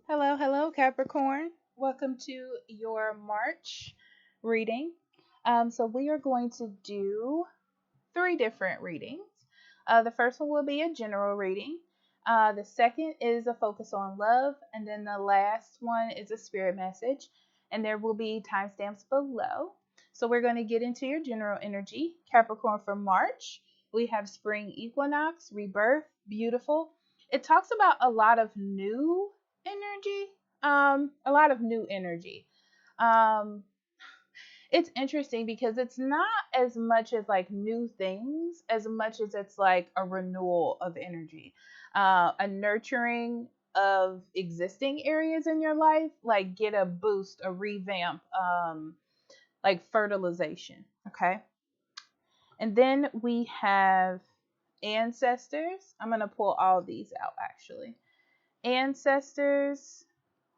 Hello, Capricorn. Welcome to your March reading. So we are going to do three different readings. The first one will be a general reading. The second is a focus on love, and then the last one is a spirit message, and there will be timestamps below. So we're going to get into your general energy, Capricorn for March. We have spring equinox, rebirth, beautiful. It talks about a lot of new energy. A lot of new energy. Um, it's interesting because it's not as much as like new things as much as it's like a renewal of energy, a nurturing of existing areas in your life, like get a boost, a revamp, like fertilization. Okay. And then we have ancestors. I'm going to pull all these out actually. Ancestors,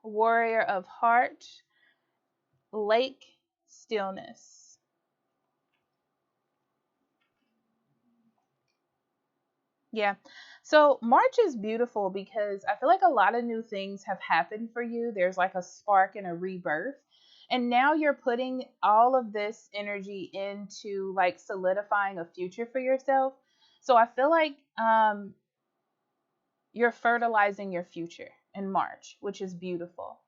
warrior of heart, lake, stillness. Yeah. So March is beautiful because I feel like a lot of new things have happened for you. There's like a spark and a rebirth. And now you're putting all of this energy into like solidifying a future for yourself. So I feel like you're fertilizing your future in March, which is beautiful.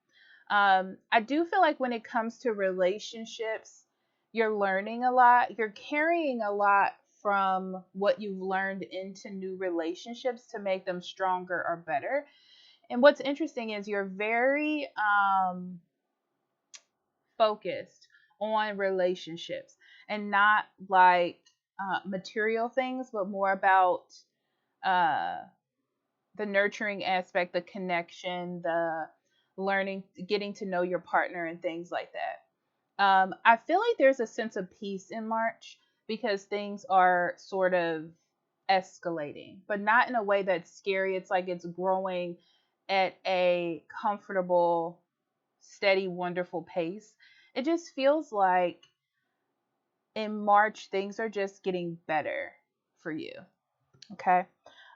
I do feel like when it comes to relationships, you're learning a lot. You're carrying a lot from what you've learned into new relationships to make them stronger or better. And what's interesting is you're very focused on relationships and not like material things, but more about uh, the nurturing aspect, the connection, the learning, getting to know your partner, and things like that. I feel like there's a sense of peace in March because things are sort of escalating, but not in a way that's scary. It's like it's growing at a comfortable, steady, wonderful pace. It just feels like in March, things are just getting better for you. Okay.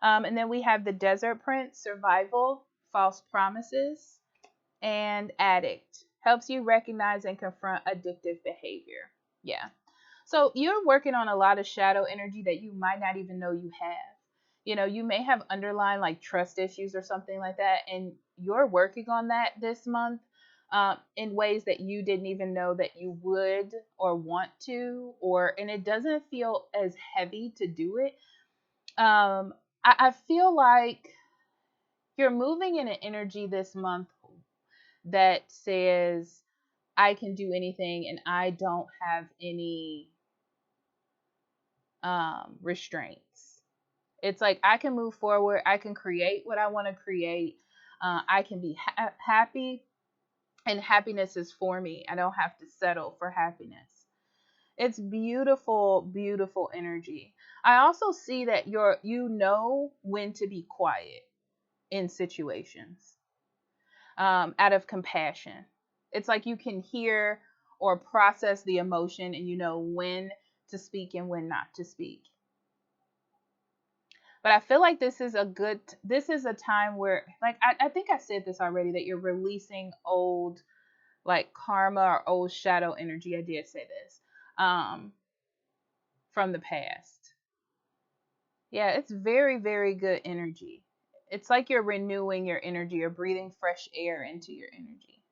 And then we have the Desert Prince, survival, false promises, and addict. Helps you recognize and confront addictive behavior. Yeah. So you're working on a lot of shadow energy that you might not even know you have. You know, you may have underlying like trust issues or something like that, and you're working on that this month in ways that you didn't even know that you would or want to, and it doesn't feel as heavy to do it. I feel like you're moving in an energy this month that says, I can do anything and I don't have any restraints. It's like I can move forward, I can create what I want to create, I can be happy, and happiness is for me. I don't have to settle for happiness. It's beautiful, beautiful energy. I also see that you know when to be quiet in situations out of compassion. It's like you can hear or process the emotion and you know when to speak and when not to speak. But I feel like this is a time where, like, I think I said this already, that you're releasing old, like, karma or old shadow energy. I did say this from the past. Yeah, it's very, very good energy. It's like you're renewing your energy, you're breathing fresh air into your energy.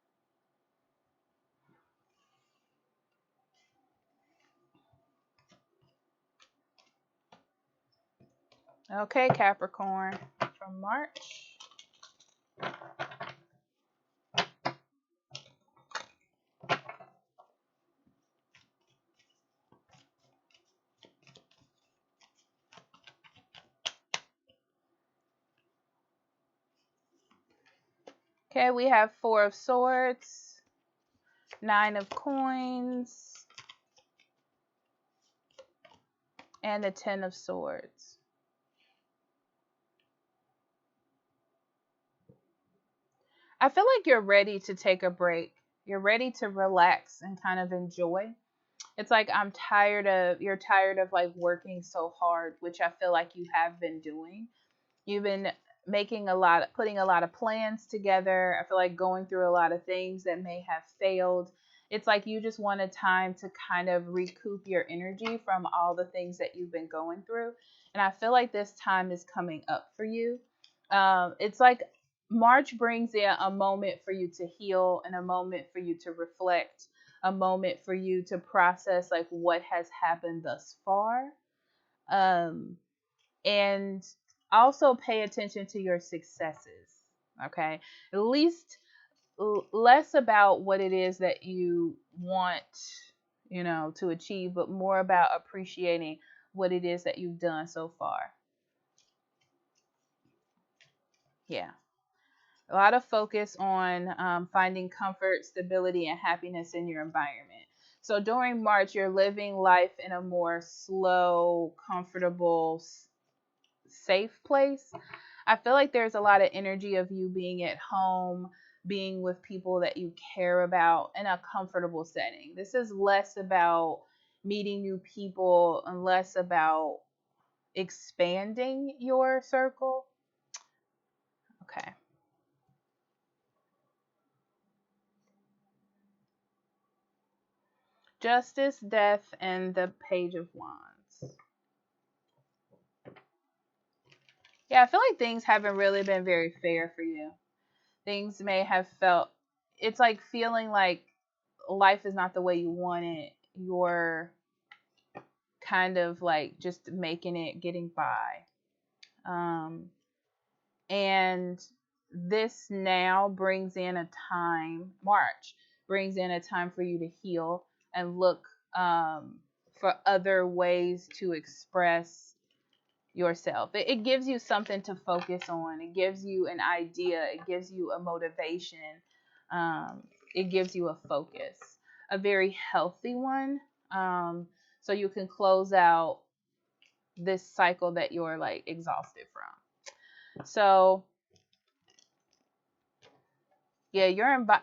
Okay, Capricorn, from March. Okay, we have Four of Swords, Nine of Coins, and the Ten of Swords. I feel like you're ready to take a break. You're ready to relax and kind of enjoy. It's like you're tired of like working so hard, which I feel like you have been doing. You've been putting a lot of plans together. I feel like going through a lot of things that may have failed. It's like you just want a time to kind of recoup your energy from all the things that you've been going through. And I feel like this time is coming up for you. It's like March brings in a moment for you to heal and a moment for you to reflect, a moment for you to process like what has happened thus far. Um, and also pay attention to your successes. Okay, at least less about what it is that you want, to achieve, but more about appreciating what it is that you've done so far. Yeah, a lot of focus on finding comfort, stability, and happiness in your environment. So during March, you're living life in a more slow, comfortable, safe place. I feel like there's a lot of energy of you being at home, being with people that you care about in a comfortable setting. This is less about meeting new people and less about expanding your circle. Okay. Justice, death, and the Page of Wands. Yeah, I feel like things haven't really been very fair for you. Things may have felt, it's like feeling like life is not the way you want it. You're kind of like just making it, getting by. Um, and this now brings in a time, March brings in a time for you to heal and look for other ways to express yourself. It gives you something to focus on. It gives you an idea. It gives you a motivation. Um, it gives you a focus, a very healthy one. So you can close out this cycle that you're like exhausted from. So yeah,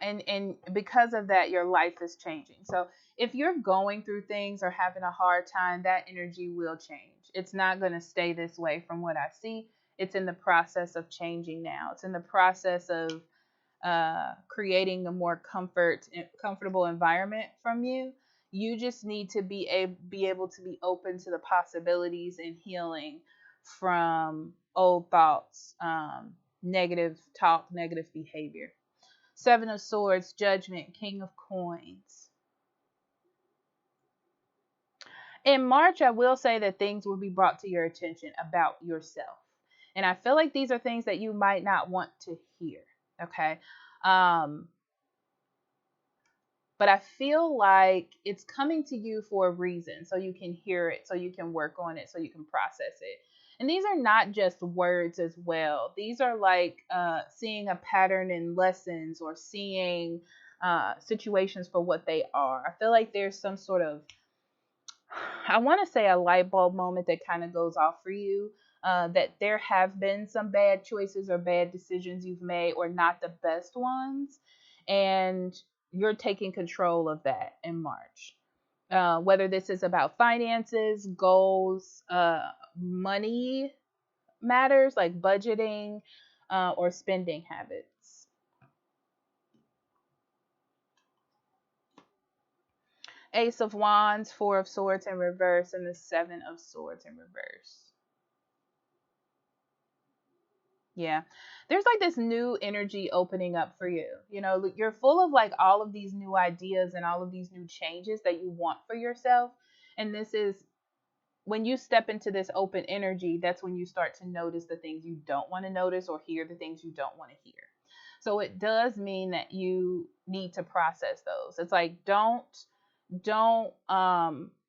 and because of that, your life is changing. So if you're going through things or having a hard time, that energy will change. It's not going to stay this way from what I see. It's in the process of changing now. It's in the process of creating a more comfortable environment from you. You just need to be able to be open to the possibilities and healing from old thoughts, negative talk, negative behavior. Seven of Swords, Judgment, King of Coins. In March, I will say that things will be brought to your attention about yourself. And I feel like these are things that you might not want to hear. Okay. Um, but I feel like it's coming to you for a reason, so you can hear it, so you can work on it, so you can process it. And these are not just words as well. These are like seeing a pattern in lessons or seeing situations for what they are. I feel like there's some sort of, I want to say, a light bulb moment that kind of goes off for you. That there have been some bad choices or bad decisions you've made, or not the best ones, and you're taking control of that in March. Whether this is about finances, goals, money matters like budgeting, or spending habits. Ace of Wands, Four of Swords in reverse, and the Seven of Swords in reverse. Yeah. There's like this new energy opening up for you. You're full of like all of these new ideas and all of these new changes that you want for yourself. And this is when you step into this open energy, that's when you start to notice the things you don't want to notice or hear the things you don't want to hear. So it does mean that you need to process those. It's like don't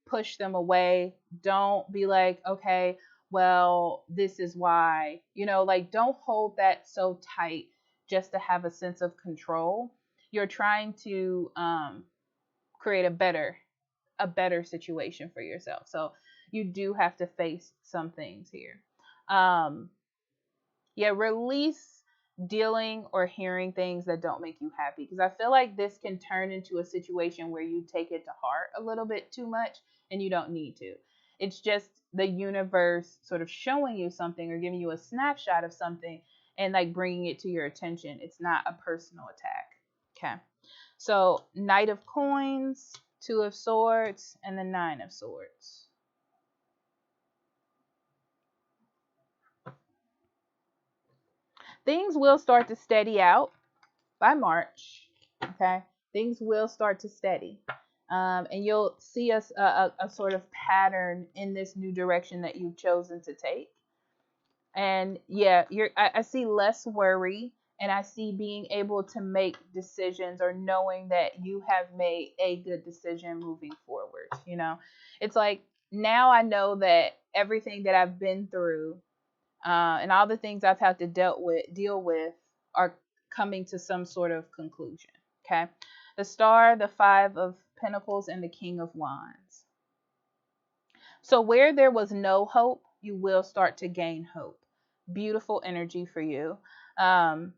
push them away. Don't be like, okay, well, this is why. Like, don't hold that so tight just to have a sense of control. You're trying to create a better situation for yourself. So you do have to face some things here. Um, yeah, release dealing or hearing things that don't make you happy, because I feel like this can turn into a situation where you take it to heart a little bit too much, and you don't need to. It's just the universe sort of showing you something or giving you a snapshot of something, and like bringing it to your attention. It's not a personal attack. Okay. So, Knight of Coins, Two of Swords, and the Nine of Swords. Things will start to steady out by March. Okay. Things will start to steady. And you'll see a sort of pattern in this new direction that you've chosen to take. And yeah, I see less worry, and I see being able to make decisions or knowing that you have made a good decision moving forward. It's like now I know that everything that I've been through, and all the things I've had to deal with are coming to some sort of conclusion. Okay. The Star, the Five of Pentacles, and the King of Wands. So where there was no hope, you will start to gain hope. Beautiful energy for you. Um,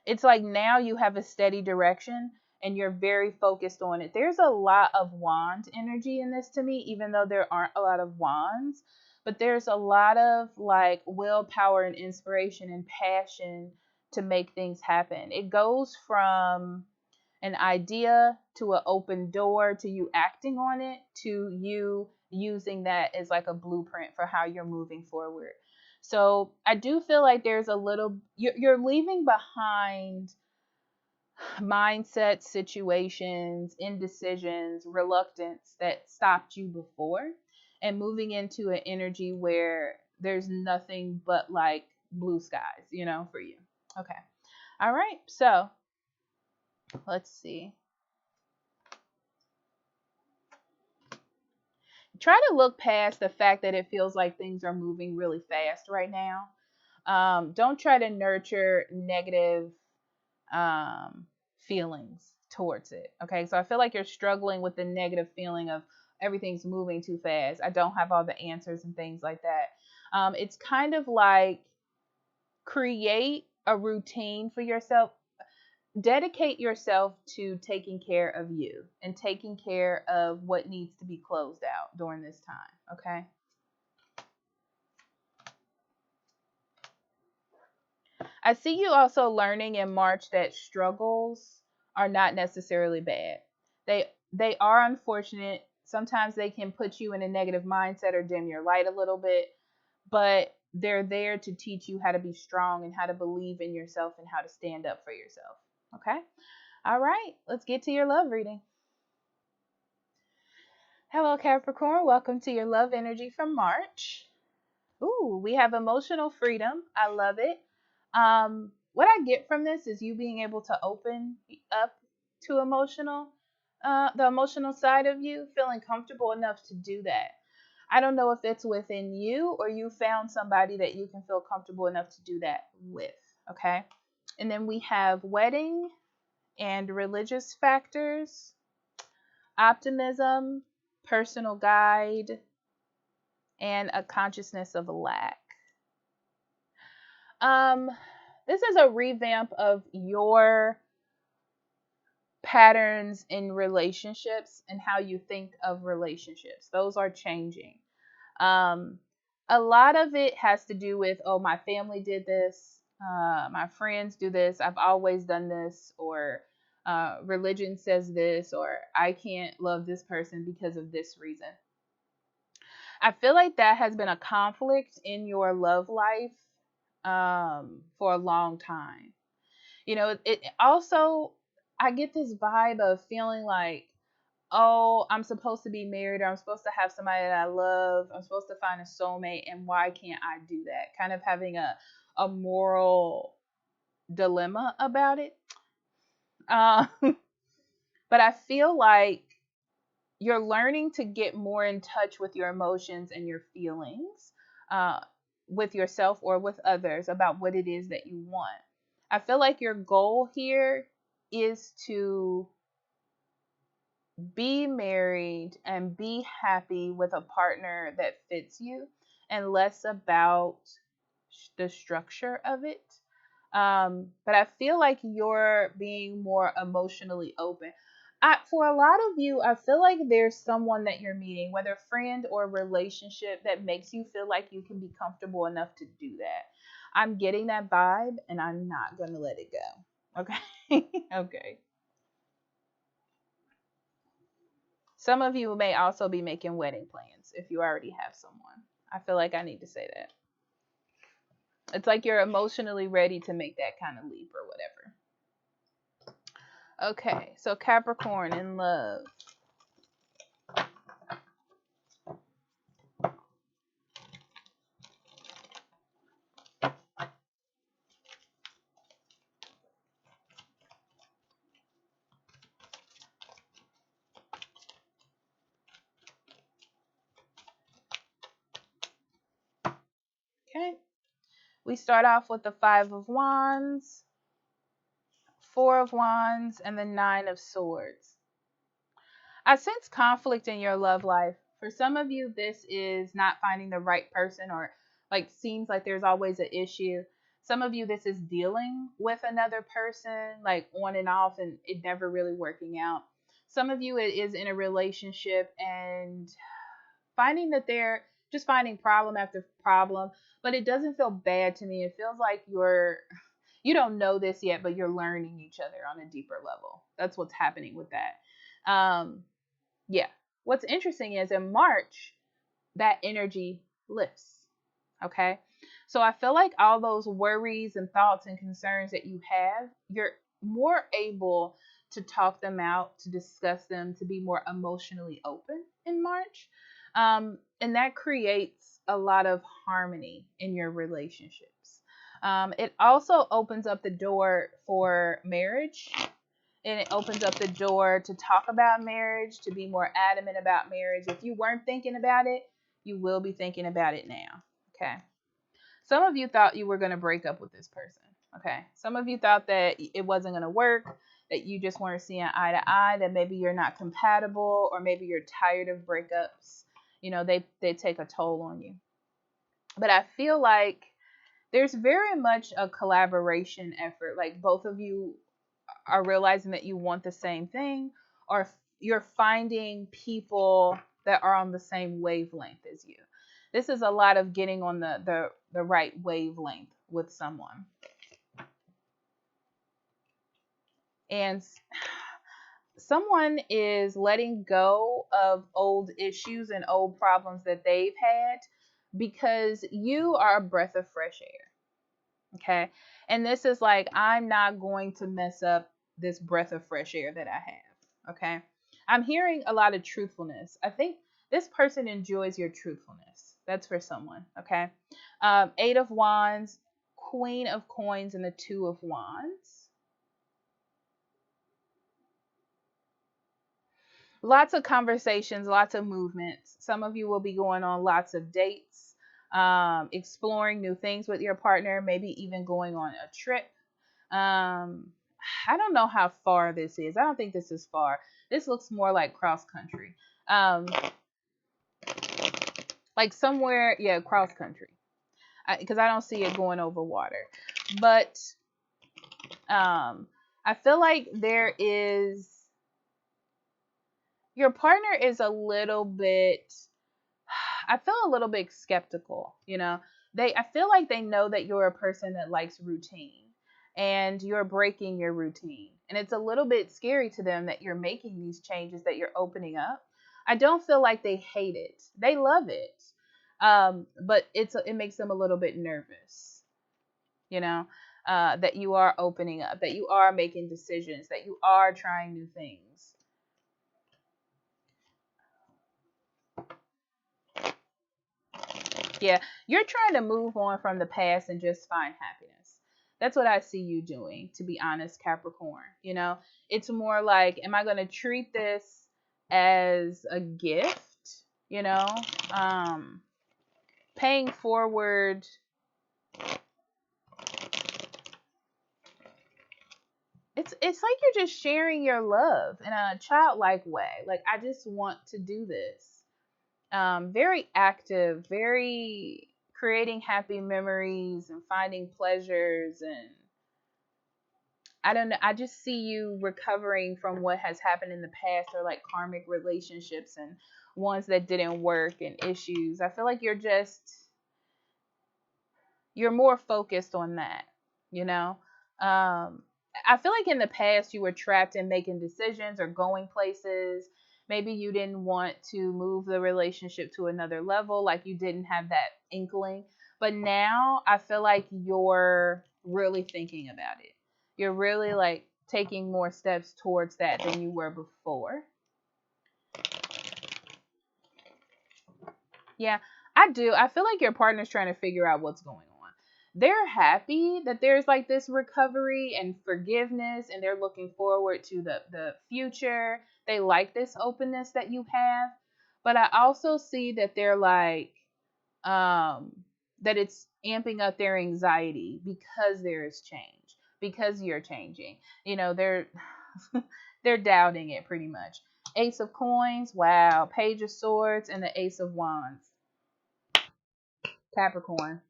it's like now you have a steady direction and you're very focused on it. There's a lot of wand energy in this to me, even though there aren't a lot of wands, but there's a lot of like willpower and inspiration and passion to make things happen. It goes from an idea to an open door to you acting on it to you using that as like a blueprint for how you're moving forward. So I do feel like there's a little, you're leaving behind mindset, situations, indecisions, reluctance that stopped you before, and moving into an energy where there's nothing but like blue skies, for you. Okay. All right. So let's see. Try to look past the fact that it feels like things are moving really fast right now. Don't try to nurture negative feelings towards it. Okay, so I feel like you're struggling with the negative feeling of everything's moving too fast. I don't have all the answers and things like that. It's kind of like create a routine for yourself. Dedicate yourself to taking care of you and taking care of what needs to be closed out during this time. Okay. I see you also learning in March that struggles are not necessarily bad. They are unfortunate. Sometimes they can put you in a negative mindset or dim your light a little bit, but they're there to teach you how to be strong and how to believe in yourself and how to stand up for yourself. Okay? All right, let's get to your love reading. Hello, Capricorn. Welcome to your love energy from March. Ooh, we have emotional freedom. I love it. What I get from this is you being able to open up to the emotional side of you, feeling comfortable enough to do that. I don't know if it's within you or you found somebody that you can feel comfortable enough to do that with. Okay. And then we have wedding and religious factors, optimism, personal guide, and a consciousness of lack. Um, this is a revamp of your patterns in relationships and how you think of relationships. Those are changing. Um, a lot of it has to do with, oh, my family did this, my friends do this, I've always done this, or religion says this, or I can't love this person because of this reason. I feel like that has been a conflict in your love life for a long time. It also, I get this vibe of feeling like, oh, I'm supposed to be married, or I'm supposed to have somebody that I love, I'm supposed to find a soulmate, and why can't I do that? Kind of having a moral dilemma about it. Um, but I feel like you're learning to get more in touch with your emotions and your feelings, uh, with yourself or with others, about what it is that you want. I feel like your goal here is to be married and be happy with a partner that fits you, and less about the structure of it. But I feel like you're being more emotionally open. For a lot of you, I feel like there's someone that you're meeting, whether friend or relationship, that makes you feel like you can be comfortable enough to do that. I'm getting that vibe and I'm not going to let it go. Okay. Okay. Some of you may also be making wedding plans if you already have someone. I feel like I need to say that. It's like you're emotionally ready to make that kind of leap or whatever. Okay, so Capricorn in love. Okay, we start off with the Five of Wands, Four of Wands, and the Nine of Swords. I sense conflict in your love life. For some of you, this is not finding the right person, or like seems like there's always an issue. Some of you, this is dealing with another person, like on and off, and it never really working out. Some of you, it is in a relationship and finding that they're just finding problem after problem, but it doesn't feel bad to me. It feels like you don't know this yet, but you're learning each other on a deeper level. That's what's happening with that. Yeah. What's interesting is in March, that energy lifts. Okay. So I feel like all those worries and thoughts and concerns that you have, you're more able to talk them out, to discuss them, to be more emotionally open in March. And that creates a lot of harmony in your relationships. It also opens up the door for marriage, and it opens up the door to talk about marriage, to be more adamant about marriage. If you weren't thinking about it, you will be thinking about it now. Okay. Some of you thought you were going to break up with this person. Okay. Some of you thought that it wasn't going to work, that you just weren't seeing eye to eye, that maybe you're not compatible, or maybe you're tired of breakups. They take a toll on you. But I feel like there's very much a collaboration effort. Like both of you are realizing that you want the same thing, or you're finding people that are on the same wavelength as you. This is a lot of getting on the right wavelength with someone. And someone is letting go of old issues and old problems that they've had because you are a breath of fresh air. Okay. And this is like, I'm not going to mess up this breath of fresh air that I have. Okay. I'm hearing a lot of truthfulness. I think this person enjoys your truthfulness. That's for someone. Okay. Eight of Wands, Queen of Coins, and the Two of Wands. Lots of conversations, lots of movements. Some of you will be going on lots of dates, exploring new things with your partner, maybe even going on a trip. I don't know how far this is. I don't think this is far. This looks more like cross country. Like somewhere, yeah, cross country. Because I don't see it going over water. But I feel like your partner is a little bit, I feel a little bit skeptical, I feel like they know that you're a person that likes routine, and you're breaking your routine. And it's a little bit scary to them that you're making these changes, that you're opening up. I don't feel like they hate it. They love it. But it makes them a little bit nervous, that you are opening up, that you are making decisions, that you are trying new things. Yeah, you're trying to move on from the past and just find happiness. That's what I see you doing, to be honest, Capricorn. It's more like, am I going to treat this as a gift? You know, um, Paying forward. It's like you're just sharing your love in a childlike way. Like, I just want to do this. Very active, very creating happy memories and finding pleasures. And I don't know, I just see you recovering from what has happened in the past, or like karmic relationships and ones that didn't work and issues. I feel like you're more focused on that, you know? Um, I feel like in the past you were trapped in making decisions or going places. Maybe you didn't want to move the relationship to another level, like you didn't have that inkling. But now I feel like you're really thinking about it. You're really like taking more steps towards that than you were before. Yeah, I do. I feel like your partner's trying to figure out what's going on. They're happy that there's like this recovery and forgiveness, and they're looking forward to the future. They like this openness that you have. But I also see that they're like, um, that it's amping up their anxiety because there is change, because you're changing. They're they're doubting it pretty much. Ace of Coins, wow. Page of Swords, and the Ace of Wands. Capricorn.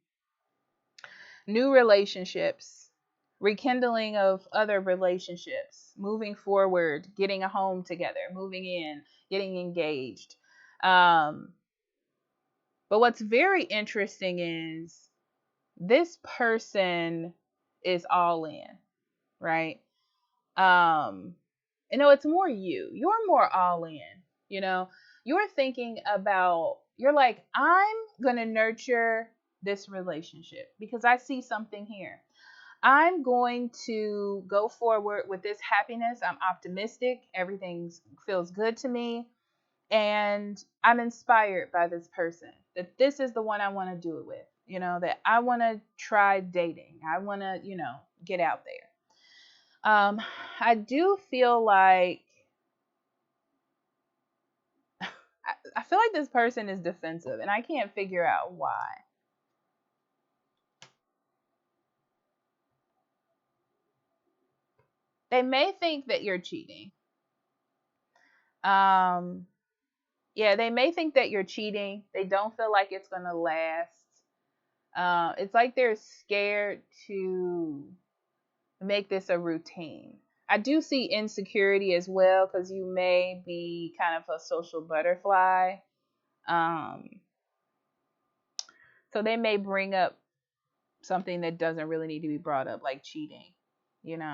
New relationships, rekindling of other relationships, moving forward, getting a home together, moving in, getting engaged. Um, but what's very interesting is this person is all in, right? Um, it's more you. You're more all in, you know. You're thinking about, you're like, I'm going to nurture this relationship because I see something here. I'm going to go forward with this happiness. I'm optimistic. Everything feels good to me. And I'm inspired by this person, that this is the one I want to do it with, that I want to try dating. I want to, get out there. I do feel like, I feel like this person is defensive and I can't figure out why. They may think that you're cheating. Um, yeah, they may think that you're cheating. They don't feel like it's going to last. It's like they're scared to make this a routine. I do see insecurity as well because you may be kind of a social butterfly. Um, so they may bring up something that doesn't really need to be brought up, like cheating, you know.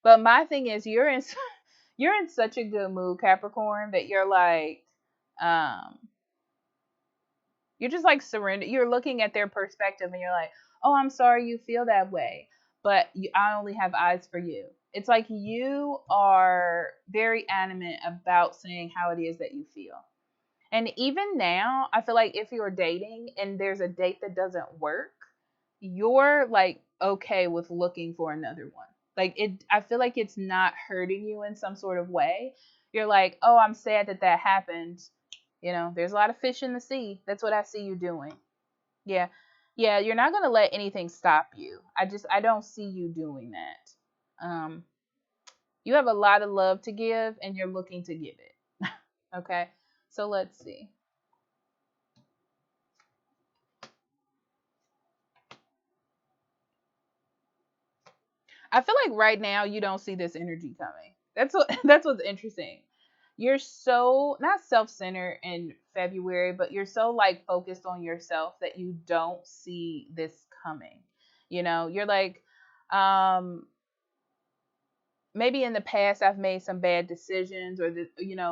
But my thing is, you're in such a good mood, Capricorn, that you're like, um, you're just like surrender. You're looking at their perspective, and you're like, oh, I'm sorry you feel that way, but I only have eyes for you. It's like you are very adamant about saying how it is that you feel. And even now, I feel like if you're dating and there's a date that doesn't work, you're like okay with looking for another one. Like I feel like it's not hurting you in some sort of way. You're like, "Oh, I'm sad that that happened." There's a lot of fish in the sea. That's what I see you doing. Yeah. Yeah, you're not going to let anything stop you. I don't see you doing that. You have a lot of love to give and you're looking to give it. Okay? So let's see. I feel like right now you don't see this energy coming. That's what's interesting. You're so not self-centered in February, but you're so like focused on yourself that you don't see this coming. You're like, um, maybe in the past I've made some bad decisions, or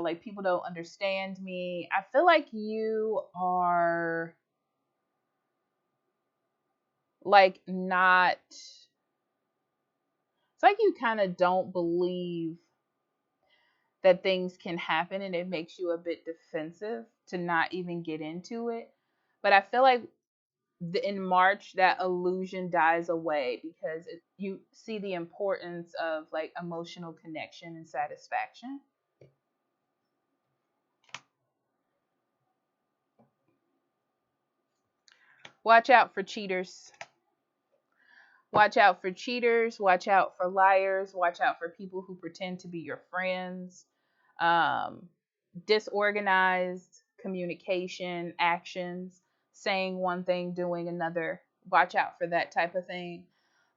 like people don't understand me. I feel like you are like not. It's like you kind of don't believe that things can happen, and it makes you a bit defensive to not even get into it. But I feel like in March that illusion dies away because you see the importance of like emotional connection and satisfaction. Watch out for cheaters. Watch out for cheaters. Watch out for liars. Watch out for people who pretend to be your friends. Um, Disorganized communication, actions, saying one thing, doing another. Watch out for that type of thing.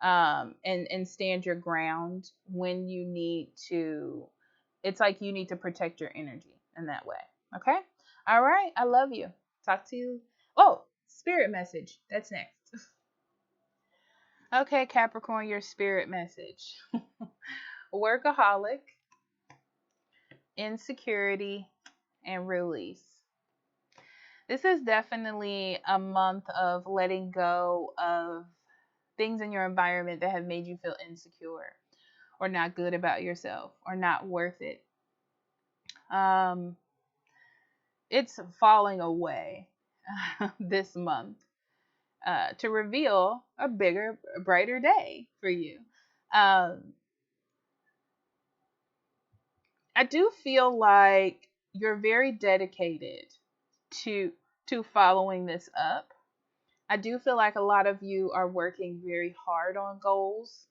And stand your ground when you need to. It's like you need to protect your energy in that way. Okay? All right. I love you. Talk to you. Oh, spirit message. That's next. Okay, Capricorn, your spirit message. Workaholic, insecurity, and release. This is definitely a month of letting go of things in your environment that have made you feel insecure or not good about yourself or not worth it. Um, it's falling away this month to reveal a bigger, brighter day for you. Um, I do feel like you're very dedicated to following this up. I do feel like a lot of you are working very hard on goals,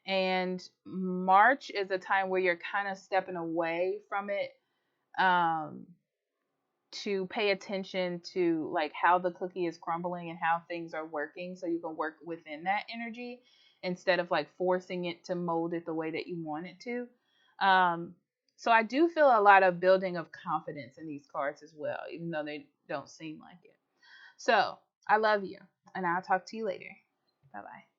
and March is a time where you're kind of stepping away from it, um, to pay attention to like how the cookie is crumbling and how things are working, so you can work within that energy instead of like forcing it to mold it the way that you want it to. Um, so I do feel a lot of building of confidence in these cards as well, even though they don't seem like it. So I love you, and I'll talk to you later. Bye bye.